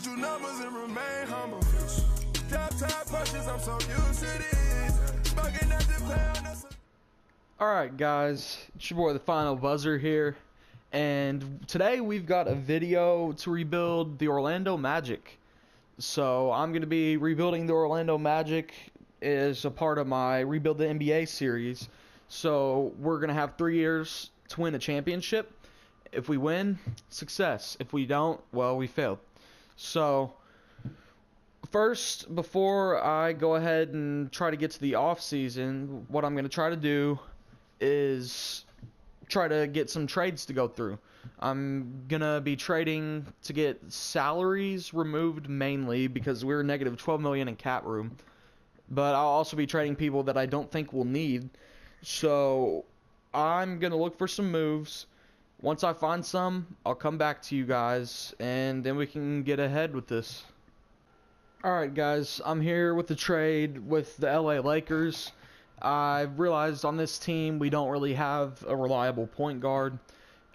do numbers and remain humble. Drop top punches, I'm so used to this. Smoking at the pound. Alright guys, it's your boy the Final Buzzer here, and today we've got a video to rebuild the Orlando Magic. So I'm going to be rebuilding the Orlando Magic as a part of my Rebuild the NBA series. So we're going to have 3 years to win a championship. If we win, success. If we don't, well, we failed. So first, before I go ahead and try to get to the off season, what I'm going to try to do is try to get some trades to go through. I'm gonna be trading to get salaries removed mainly because we're negative 12 million in cap room, but I'll also be trading people that I don't think we'll need. So I'm gonna look for some moves. Once I find some, I'll come back to you guys and then we can get ahead with this. Alright guys, I'm here with the trade with the LA Lakers. I've realized on this team we don't really have a reliable point guard.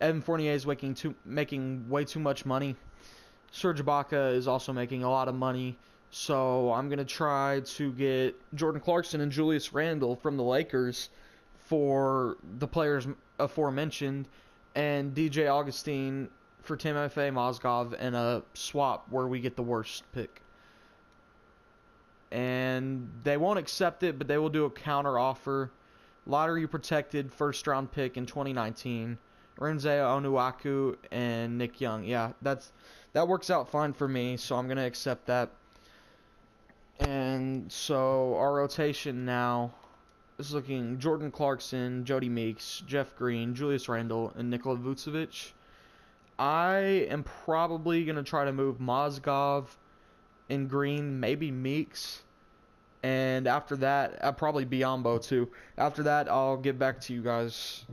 Evan Fournier is making way too much money. Serge Ibaka is also making a lot of money. So I'm going to try to get Jordan Clarkson and Julius Randle from the Lakers for the players aforementioned, and DJ Augustine for Timofey Mozgov in a swap where we get the worst pick. And they won't accept it, but they will do a counter offer. Lottery protected first round pick in 2019. Renze Onuaku and Nick Young. Yeah, that works out fine for me, so I'm gonna accept that. And so our rotation now is looking Jordan Clarkson, Jody Meeks, Jeff Green, Julius Randle, and Nikola Vucevic. I am probably gonna try to move Mozgov in Green, maybe Meeks, and after that, probably Biyombo too. After that, I'll get back to you guys.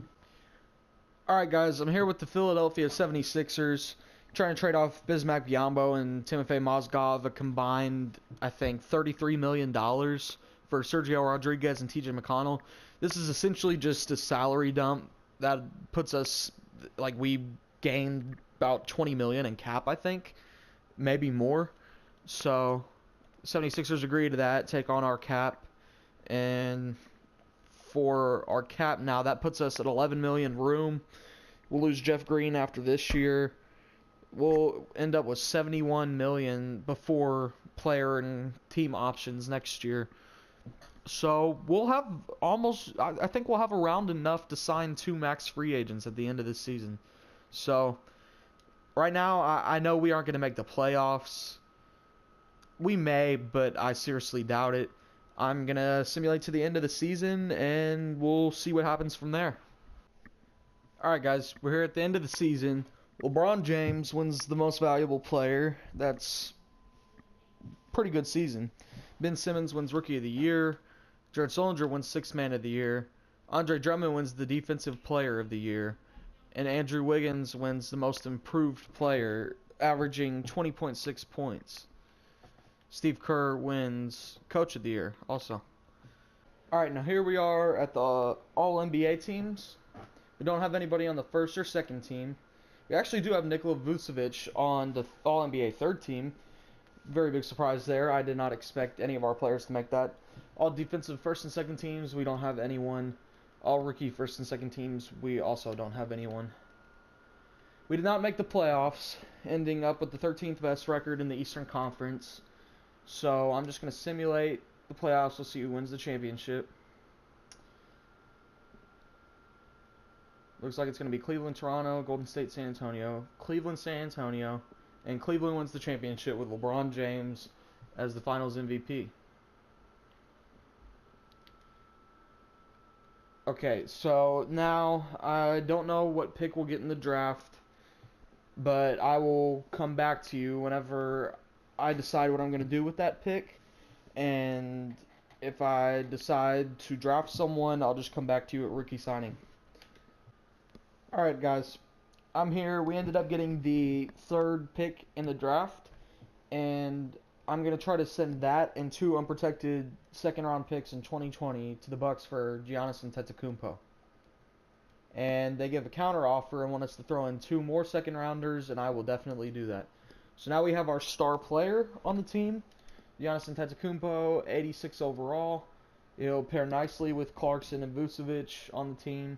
Alright guys, I'm here with the Philadelphia 76ers, trying to trade off Bismack Biyombo and Timofey Mozgov, a combined, I think, $33 million for Sergio Rodriguez and TJ McConnell. This is essentially just a salary dump that puts us, like, we gained about $20 million in cap, I think, maybe more. So 76ers agree to that, take on our cap, and for our cap now, that puts us at 11 million room. We'll lose Jeff Green after this year. We'll end up with 71 million before player and team options next year. So we'll have almost, I think we'll have around enough to sign 2 max free agents at the end of this season. So right now, I know we aren't going to make the playoffs. We may, but I seriously doubt it. I'm going to simulate to the end of the season, and we'll see what happens from there. Alright guys, we're here at the end of the season. LeBron James wins the most valuable player. That's pretty good season. Ben Simmons wins Rookie of the Year. Jared Sullinger wins Sixth Man of the Year. Andre Drummond wins the Defensive Player of the Year. And Andrew Wiggins wins the Most Improved Player, averaging 20.6 points. Steve Kerr wins Coach of the Year also. Alright, now here we are at the All-NBA teams. We don't have anybody on the first or second team. We actually do have Nikola Vucevic on the All-NBA third team. Very big surprise there. I did not expect any of our players to make that. All defensive first and second teams, we don't have anyone. All rookie first and second teams, we also don't have anyone. We did not make the playoffs, ending up with the 13th best record in the Eastern Conference. So I'm just going to simulate the playoffs. We'll see who wins the championship. Looks like it's going to be Cleveland, Toronto, Golden State, San Antonio, Cleveland, San Antonio, and Cleveland wins the championship with LeBron James as the Finals MVP. Okay, so now I don't know what pick we'll get in the draft, but I will come back to you whenever I decide what I'm going to do with that pick, and if I decide to draft someone, I'll just come back to you at rookie signing. Alright guys, I'm here. We ended up getting the 3rd pick in the draft, and I'm going to try to send that and 2 unprotected second-round picks in 2020 to the Bucks for Giannis Antetokounmpo. And they give a counter offer and want us to throw in 2 more second-rounders, and I will definitely do that. So now we have our star player on the team, Giannis Antetokounmpo, 86 overall. It'll pair nicely with Clarkson and Vucevic on the team.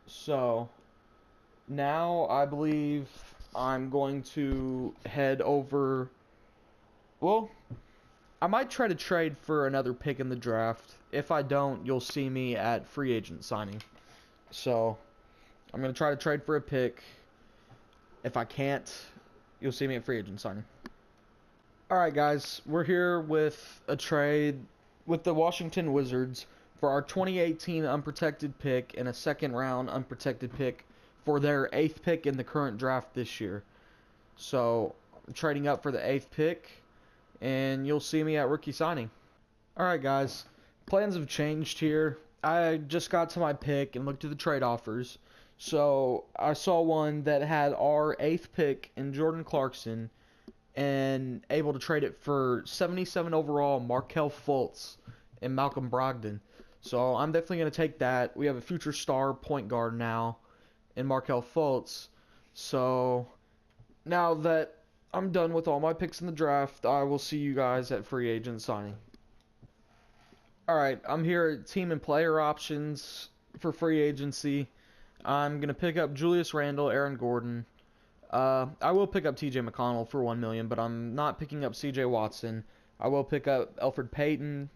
So now I believe I'm going to head over. Well, I might try to trade for another pick in the draft. If I don't, you'll see me at free agent signing. So I'm going to try to trade for a pick. If I can't, you'll see me at free agent signing. Alright guys, we're here with a trade with the Washington Wizards for our 2018 unprotected pick and a second round unprotected pick for their 8th pick in the current draft this year. So I'm trading up for the 8th pick, and you'll see me at rookie signing. Alright guys, plans have changed here. I just got to my pick and looked at the trade offers. So I saw one that had our 8th pick in Jordan Clarkson and able to trade it for 77 overall Markelle Fultz and Malcolm Brogdon. So I'm definitely going to take that. We have a future star point guard now in Markelle Fultz. So now that I'm done with all my picks in the draft, I will see you guys at free agent signing. Alright, I'm here at team and player options for free agency. I'm going to pick up Julius Randle, Aaron Gordon. I will pick up TJ McConnell for $1 million, but I'm not picking up CJ Watson. I will pick up Elfrid Payton,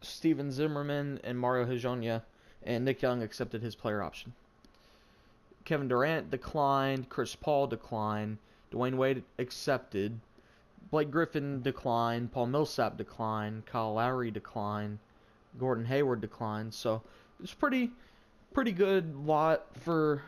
Steven Zimmerman, and Mario Hezonja, and Nick Young accepted his player option. Kevin Durant declined, Chris Paul declined, Dwayne Wade accepted, Blake Griffin declined, Paul Millsap declined, Kyle Lowry declined, Gordon Hayward declined. So it's pretty good lot for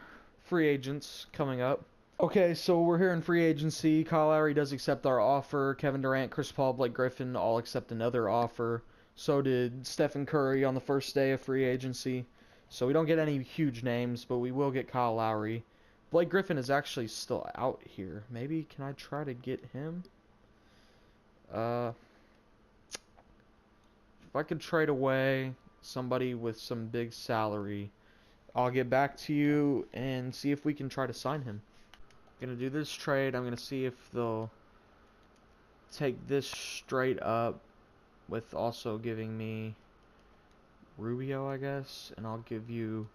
free agents coming up. Okay, so we're here in free agency. Kyle Lowry does accept our offer. Kevin Durant, Chris Paul, Blake Griffin all accept another offer. So did Stephen Curry on the first day of free agency. So we don't get any huge names, but we will get Kyle Lowry. Blake Griffin is actually still out here. Maybe can I try to get him? If I could trade away somebody with some big salary, I'll get back to you and see if we can try to sign him. Gonna do this trade. I'm gonna see if they'll take this straight up with also giving me Rubio, I guess, and I'll give you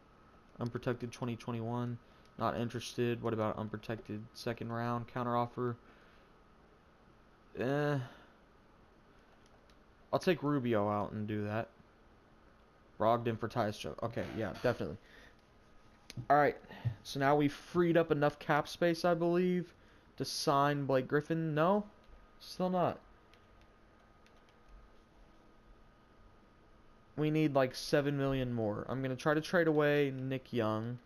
unprotected 2021. Not interested. What about unprotected second round counteroffer? I'll take Rubio out and do that. Brogdon for Tyus Joe. Okay, yeah, definitely. Alright, so now we've freed up enough cap space, I believe, to sign Blake Griffin. No? Still not. We need like 7 million more. I'm going to try to trade away Nick Young.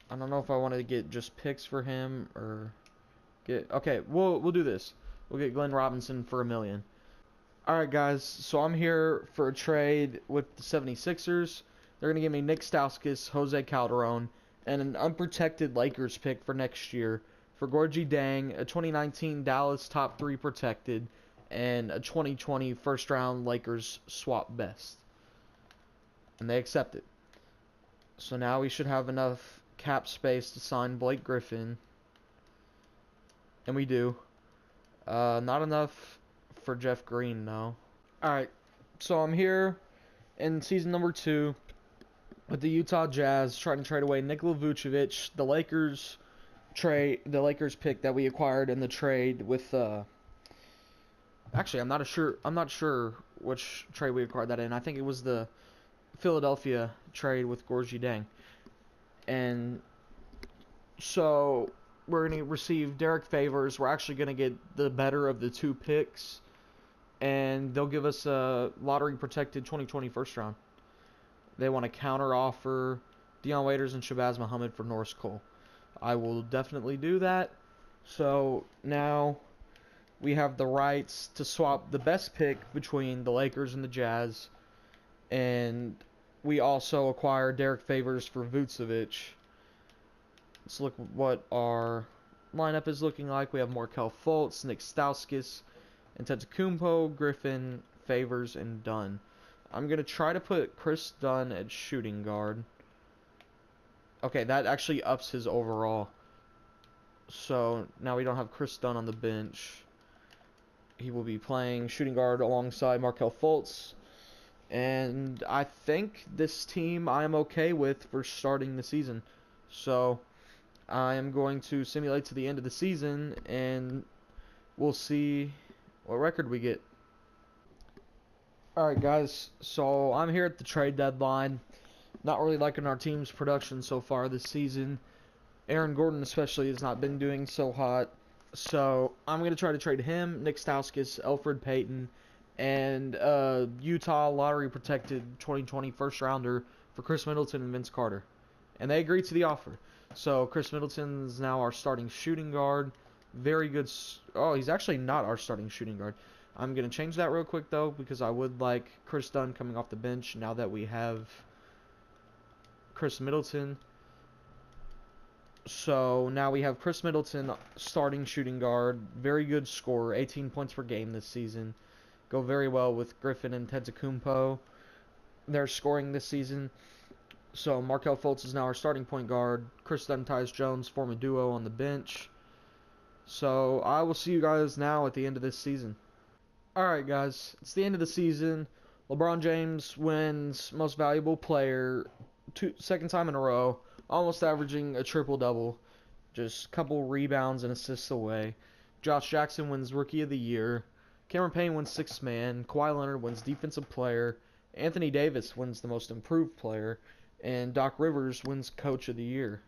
I don't know if I want to get just picks for him or get... Okay, we'll do this. We'll get Glenn Robinson for $1 million. Alright guys, so I'm here for a trade with the 76ers. They're going to give me Nick Stauskas, Jose Calderon, and an unprotected Lakers pick for next year for Gorgie Dang, a 2019 Dallas top 3 protected, and a 2020 first round Lakers swap best. And they accept it. So now we should have enough cap space to sign Blake Griffin. And we do. Not enough for Jeff Green, though. Alright, so I'm here in season number 2 with the Utah Jazz trying to trade away Nikola Vucevic, the Lakers pick that we acquired in the trade with actually I'm not sure which trade we acquired that in. I think it was the Philadelphia trade with Gorgie Dang. And so we're going to receive Derek Favors. We're actually going to get the better of the 2 picks. And they'll give us a lottery-protected 2020 first round. They want to counter-offer Dion Waiters and Shabazz Muhammad for Norris Cole. I will definitely do that. So now we have the rights to swap the best pick between the Lakers and the Jazz. And we also acquire Derek Favors for Vucevic. Let's look what our lineup is looking like. We have Markelle Fultz, Nick Stauskas, Antetokounmpo, Griffin, Favors, and Dunn. I'm going to try to put Chris Dunn at shooting guard. Okay, that actually ups his overall. So now we don't have Chris Dunn on the bench. He will be playing shooting guard alongside Markelle Fultz. And I think this team I am okay with for starting the season. So I am going to simulate to the end of the season, and we'll see what record we get. Alright guys, so I'm here at the trade deadline. Not really liking our team's production so far this season. Aaron Gordon especially has not been doing so hot. So I'm going to try to trade him, Nick Stauskas, Elfrid Payton, and Utah lottery protected 2020 first rounder for Chris Middleton and Vince Carter. And they agreed to the offer. So Chris Middleton is now our starting shooting guard. Very good. Oh, he's actually not our starting shooting guard. I'm going to change that real quick, though, because I would like Chris Dunn coming off the bench now that we have Chris Middleton. So now we have Chris Middleton starting shooting guard. Very good scorer, 18 points per game this season. Go very well with Griffin and Antetokounmpo. They're scoring this season. So Markelle Fultz is now our starting point guard. Chris Dunn, Tyus Jones form a duo on the bench. So I will see you guys now at the end of this season. Alright guys, it's the end of the season. LeBron James wins Most Valuable Player, second time in a row. Almost averaging a triple-double. Just a couple rebounds and assists away. Josh Jackson wins Rookie of the Year. Cameron Payne wins Sixth Man. Kawhi Leonard wins Defensive Player. Anthony Davis wins the Most Improved Player. And Doc Rivers wins Coach of the Year.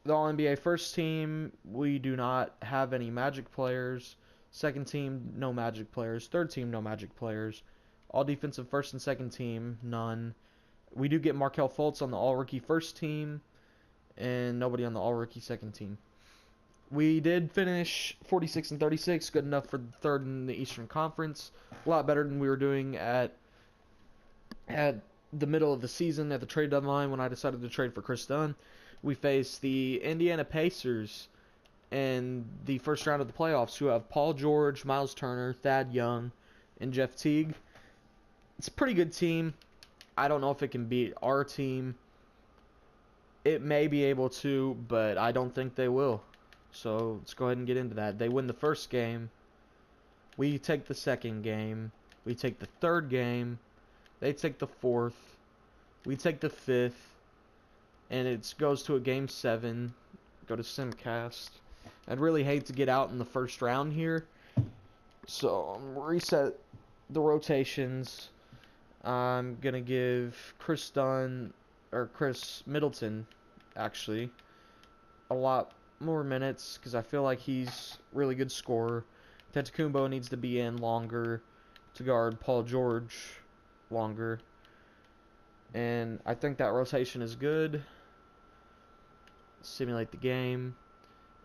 The All-NBA first team, we do not have any Magic players. Second team, no Magic players. Third team, no Magic players. All defensive first and second team, none. We do get Markelle Fultz on the All-Rookie first team, and nobody on the All-Rookie second team. We did finish 46 and 36, good enough for third in the Eastern Conference. A lot better than we were doing at the middle of the season at the trade deadline when I decided to trade for Chris Dunn. We face the Indiana Pacers in the first round of the playoffs, who have Paul George, Miles Turner, Thad Young, and Jeff Teague. It's a pretty good team. I don't know if it can beat our team. It may be able to, but I don't think they will. So let's go ahead and get into that. They win the first game. We take the second game. We take the third game. They take the fourth. We take the fifth. And it goes to a game 7. Go to Simcast. I'd really hate to get out in the first round here. So reset the rotations. I'm going to give Chris Dunn, or Chris Middleton, actually, a lot more minutes because I feel like he's a really good scorer. Antetokounmpo needs to be in longer to guard Paul George longer. And I think that rotation is good. Simulate the game.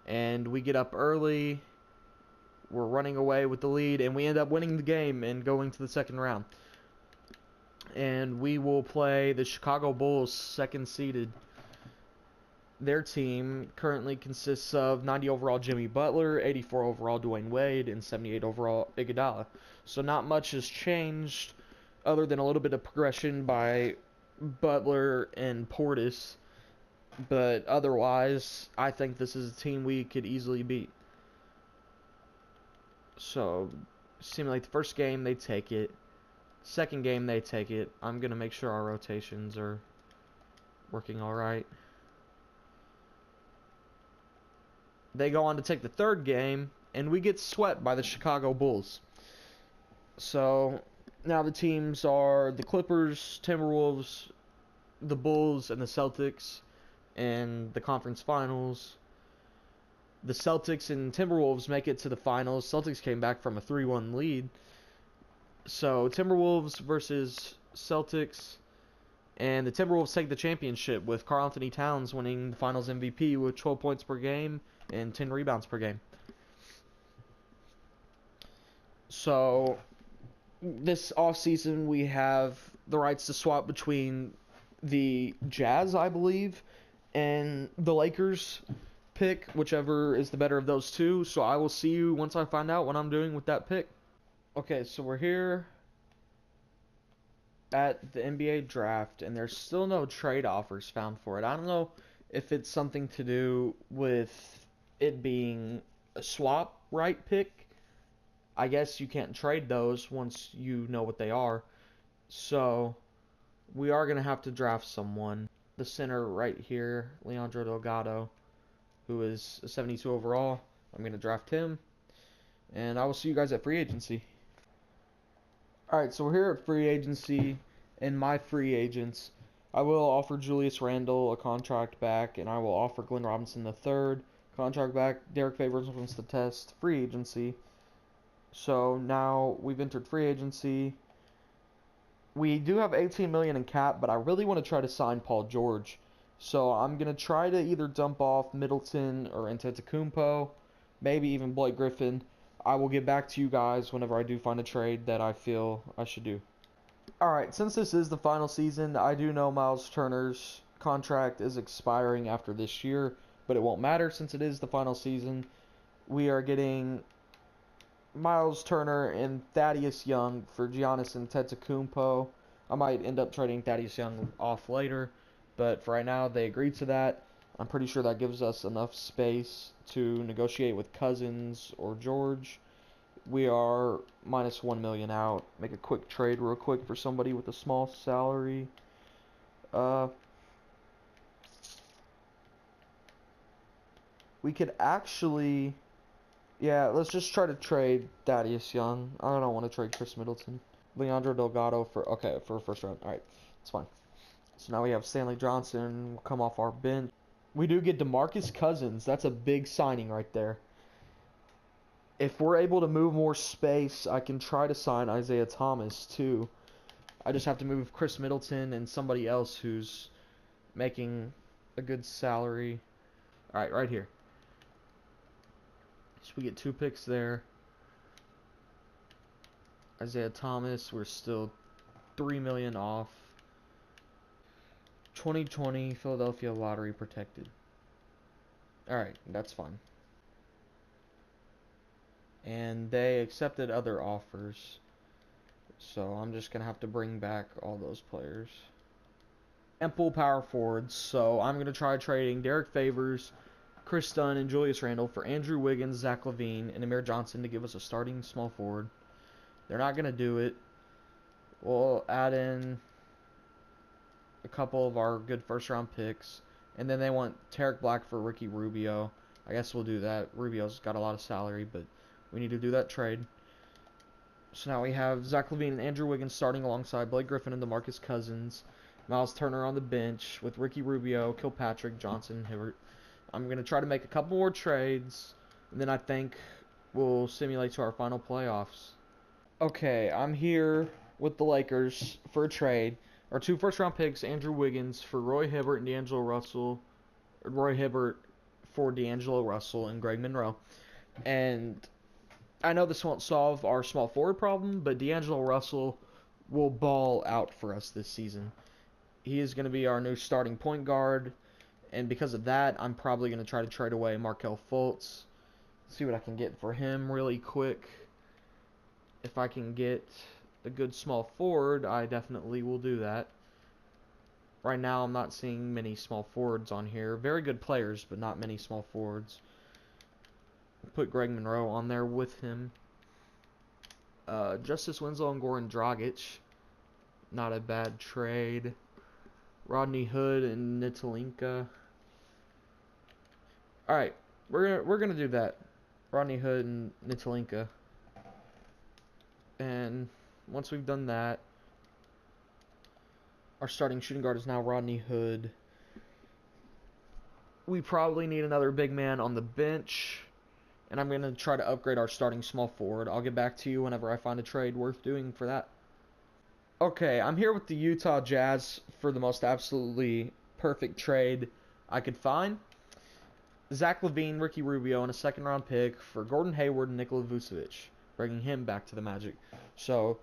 And we get up early. We're running away with the lead, and we end up winning the game and going to the second round. And we will play the Chicago Bulls, second seeded. Their team currently consists of 90 overall Jimmy Butler, 84 overall Dwayne Wade, and 78 overall Iguodala. So not much has changed other than a little bit of progression by Butler and Portis. But otherwise, I think this is a team we could easily beat. So, simulate the first game, they take it. Second game, they take it. I'm going to make sure our rotations are working alright. They go on to take the third game, and we get swept by the Chicago Bulls. So, now the teams are the Clippers, Timberwolves, the Bulls, and the Celtics in the conference finals. The Celtics and Timberwolves make it to the finals. Celtics came back from a 3-1 lead. So, Timberwolves versus Celtics. And the Timberwolves take the championship with Karl Anthony Towns winning the finals MVP with 12 points per game and 10 rebounds per game. So, this offseason we have the rights to swap between the Jazz, I believe, and the Lakers pick, whichever is the better of those two. So I will see you once I find out what I'm doing with that pick. Okay, so we're here at the NBA draft, and there's still no trade offers found for it. I don't know if it's something to do with it being a swap right pick. I guess you can't trade those once you know what they are. So we are going to have to draft someone. The center right here, Leandro Delgado, who is a 72 overall. I'm going to draft him. And I will see you guys at free agency. Alright, so we're here at free agency. In my free agents, I will offer Julius Randle a contract back, and I will offer Glenn Robinson the third contract back. Derek Favors wants to test free agency. So now we've entered free agency. We do have 18 million in cap, but I really want to try to sign Paul George. So I'm gonna try to either dump off Middleton or Antetokounmpo, maybe even Blake Griffin. I will get back to you guys whenever I do find a trade that I feel I should do. Alright, since this is the final season, I do know Miles Turner's contract is expiring after this year, but it won't matter since it is the final season. We are getting Miles Turner and Thaddeus Young for Giannis Antetokounmpo. I might end up trading Thaddeus Young off later, but for right now, they agreed to that. I'm pretty sure that gives us enough space to negotiate with Cousins or George. We are minus 1 million out. Make a quick trade real quick for somebody with a small salary. We could actually, yeah, let's just try to trade Thaddeus Young. I don't want to trade Chris Middleton. Leandro Delgado for, okay, for a first round. Alright, it's fine. So now we have Stanley Johnson come off our bench. We do get DeMarcus Cousins. That's a big signing right there. If we're able to move more space, I can try to sign Isaiah Thomas too. I just have to move Chris Middleton and somebody else who's making a good salary. Alright, right here. So we get 2 picks there. Isaiah Thomas, we're still 3 million off. 2020 Philadelphia lottery protected. Alright, that's fine. And they accepted other offers. So I'm just going to have to bring back all those players. Ample power forwards. So I'm going to try trading Derek Favors, Chris Dunn, and Julius Randle for Andrew Wiggins, Zach LaVine, and Amir Johnson to give us a starting small forward. They're not going to do it. We'll add in a couple of our good first-round picks. And then they want Tarek Black for Ricky Rubio. I guess we'll do that. Rubio's got a lot of salary, but we need to do that trade. So now we have Zach LaVine and Andrew Wiggins starting alongside Blake Griffin and DeMarcus Cousins. Miles Turner on the bench with Ricky Rubio, Kilpatrick, Johnson, Hibbert. I'm going to try to make a couple more trades, and then I think we'll simulate to our final playoffs. Okay, I'm here with the Lakers for a trade. Our 2 first-round picks, Andrew Wiggins for Roy Hibbert and D'Angelo Russell. Roy Hibbert for D'Angelo Russell and Greg Monroe. And I know this won't solve our small forward problem, but D'Angelo Russell will ball out for us this season. He is going to be our new starting point guard, and because of that, I'm probably going to try to trade away Markelle Fultz. See what I can get for him really quick. If I can get a good small forward, I definitely will do that. Right now, I'm not seeing many small forwards on here. Very good players, but not many small forwards. Put Greg Monroe on there with him. Justice Winslow and Goran Dragic. Not a bad trade. Rodney Hood and Nitalinka. Alright, we're gonna do that. Rodney Hood and Nitalinka. And once we've done that, our starting shooting guard is now Rodney Hood. We probably need another big man on the bench. And I'm going to try to upgrade our starting small forward. I'll get back to you whenever I find a trade worth doing for that. Okay, I'm here with the Utah Jazz for the most absolutely perfect trade I could find. Zach LaVine, Ricky Rubio, and a second-round pick for Gordon Hayward and Nikola Vucevic, bringing him back to the Magic. So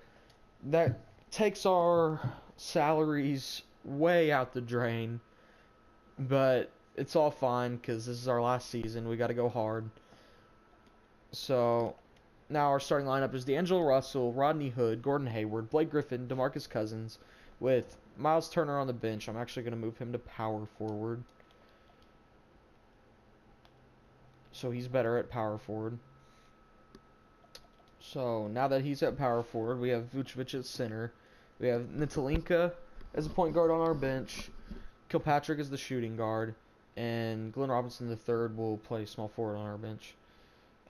that takes our salaries way out the drain, but it's all fine because this is our last season. We got to go hard. So Now our starting lineup is D'Angelo Russell, Rodney Hood, Gordon Hayward, Blake Griffin, DeMarcus Cousins, with Miles Turner on the bench. I'm actually going to move him to power forward, so he's better at power forward. So now that he's at power forward, we have Vucevic at center. We have Nitalinka as a point guard on our bench. Kilpatrick is the shooting guard, and Glenn Robinson III will play small forward on our bench.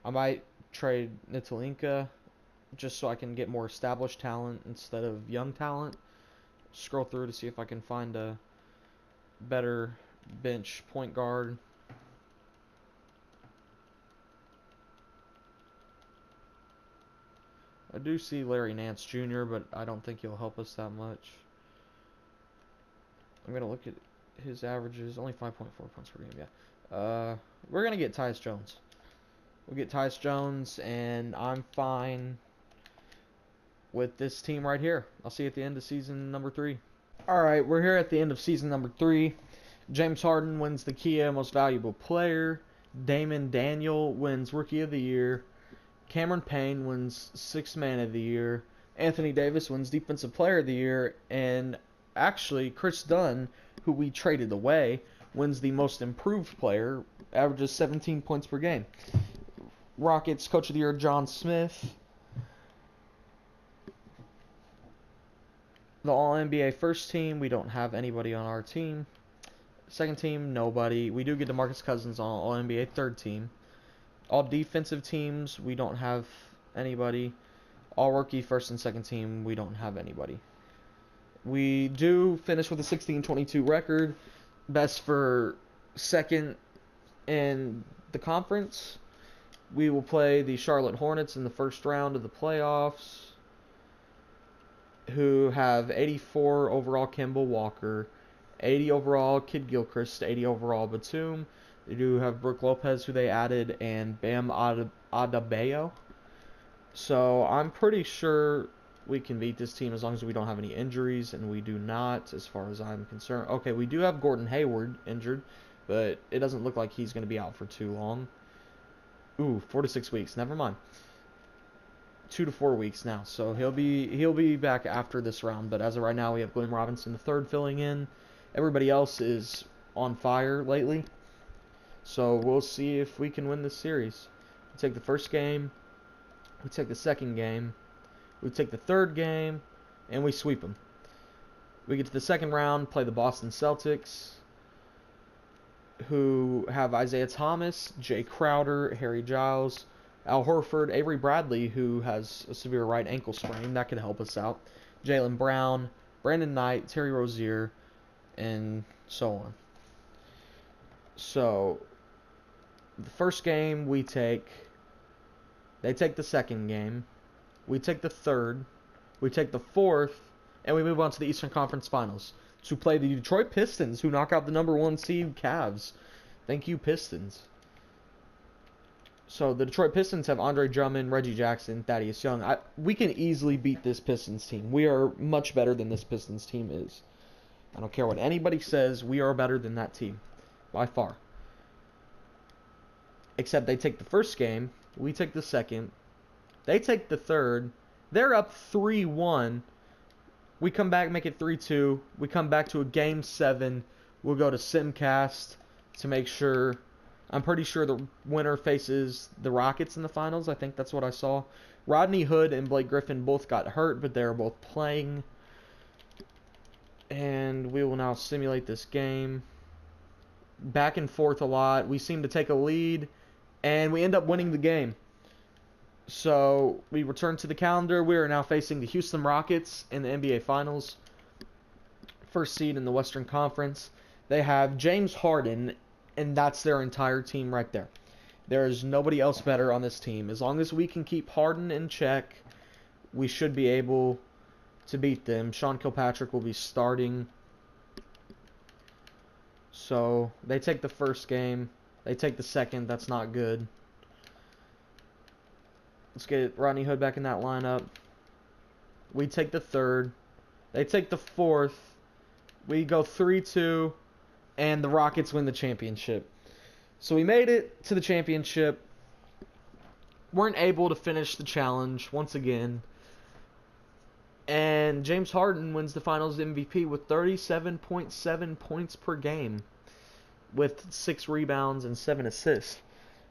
I might trade Nitalinka just so I can get more established talent instead of young talent. Scroll through to see if I can find a better bench point guard. I do see Larry Nance Jr., but I don't think he'll help us that much. I'm going to look at his averages. Only 5.4 points per game, yeah. We're going to get Tyus Jones. We'll get Tyus Jones, and I'm fine with this team right here. I'll see you at the end of season number 3. Alright, we're here at the end of season number 3. James Harden wins the Kia Most Valuable Player. Damon Daniel wins Rookie of the Year. Cameron Payne wins Sixth Man of the Year. Anthony Davis wins Defensive Player of the Year. And actually, Chris Dunn, who we traded away, wins the Most Improved Player, averages 17 points per game. Rockets Coach of the Year, John Smith. The All-NBA first team, we don't have anybody on our team. Second team, nobody. We do get DeMarcus Cousins on All-NBA third team. All defensive teams, we don't have anybody. All rookie first and second team, we don't have anybody. We do finish with a 16-22 record. Best for second in the conference. We will play the Charlotte Hornets in the first round of the playoffs, who have 84 overall Kemba Walker, 80 overall Kid Gilchrist, 80 overall Batum. They do have Brook Lopez, who they added, and Bam Adebayo. So I'm pretty sure we can beat this team as long as we don't have any injuries, and we do not, as far as I'm concerned. Okay, we do have Gordon Hayward injured, but it doesn't look like he's going to be out for too long. Ooh, 4 to 6 weeks. Never mind. 2 to 4 weeks now, so he'll be back after this round. But as of right now, we have Glenn Robinson III filling in. Everybody else is on fire lately, so we'll see if we can win this series. We take the first game, we take the second game, we take the third game, and we sweep them. We get to the second round, play the Boston Celtics, who have Isaiah Thomas, Jay Crowder, Harry Giles, Al Horford, Avery Bradley, who has a severe right ankle sprain. That could help us out. Jaylen Brown, Brandon Knight, Terry Rozier, and so on. So, the first game we take. They take the second game. We take the third. We take the fourth. And we move on to the Eastern Conference Finals to play the Detroit Pistons, who knock out the number 1 seed Cavs. Thank you, Pistons. So the Detroit Pistons have Andre Drummond, Reggie Jackson, Thaddeus Young. We can easily beat this Pistons team. We are much better than this Pistons team is. I don't care what anybody says. We are better than that team. By far. Except they take the first game. We take the second. They take the third. They're up 3-1. We come back, make it 3-2. We come back to a Game 7. We'll go to Simcast to make sure. I'm pretty sure the winner faces the Rockets in the finals. I think that's what I saw. Rodney Hood and Blake Griffin both got hurt, but they're both playing. And we will now simulate this game. Back and forth a lot. We seem to take a lead, and we end up winning the game. So we return to the calendar. We are now facing the Houston Rockets in the NBA Finals. First seed in the Western Conference. They have James Harden, and that's their entire team right there. There is nobody else better on this team. As long as we can keep Harden in check, we should be able to beat them. Sean Kilpatrick will be starting. So they take the first game. They take the second. That's not good. Let's get Rodney Hood back in that lineup. We take the third. They take the fourth. We go 3-2. And the Rockets win the championship. So we made it to the championship. weren't able to finish the challenge once again. And James Harden wins the Finals MVP with 37.7 points per game, with 6 rebounds and 7 assists.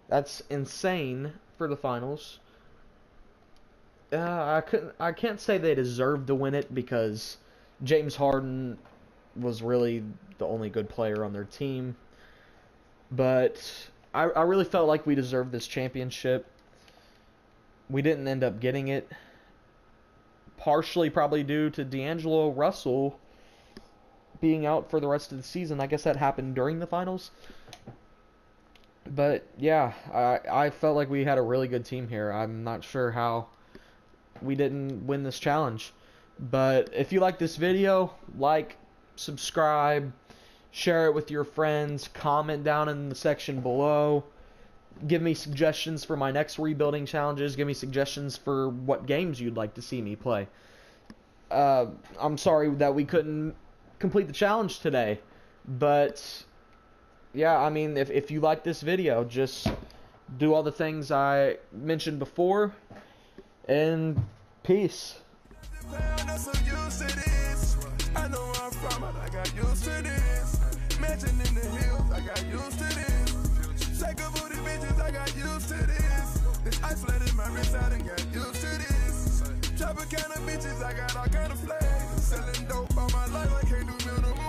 That's insane for the Finals. I can't say they deserved to win it because James Harden was really the only good player on their team. But I really felt like we deserved this championship. We didn't end up getting it. Partially probably due to D'Angelo Russell being out for the rest of the season. I guess that happened during the Finals. But yeah, I felt like we had a really good team here. I'm not sure how we didn't win this challenge. But if you like this video, like, subscribe, share it with your friends, comment down in the section below. Give me suggestions for my next rebuilding challenges. Give me suggestions for what games you'd like to see me play. I'm sorry that we couldn't complete the challenge today. But, yeah, I mean, if you like this video, just do all the things I mentioned before. And peace. I know where I'm from, but I got used to this. Mansion in the hills, I got used to this. Shake a booty bitches, I got used to this. This ice flooded my wrist, I done got used to this. Chopper kind of bitches, I got all kind of flags. Selling dope all my life, I can't do minimum.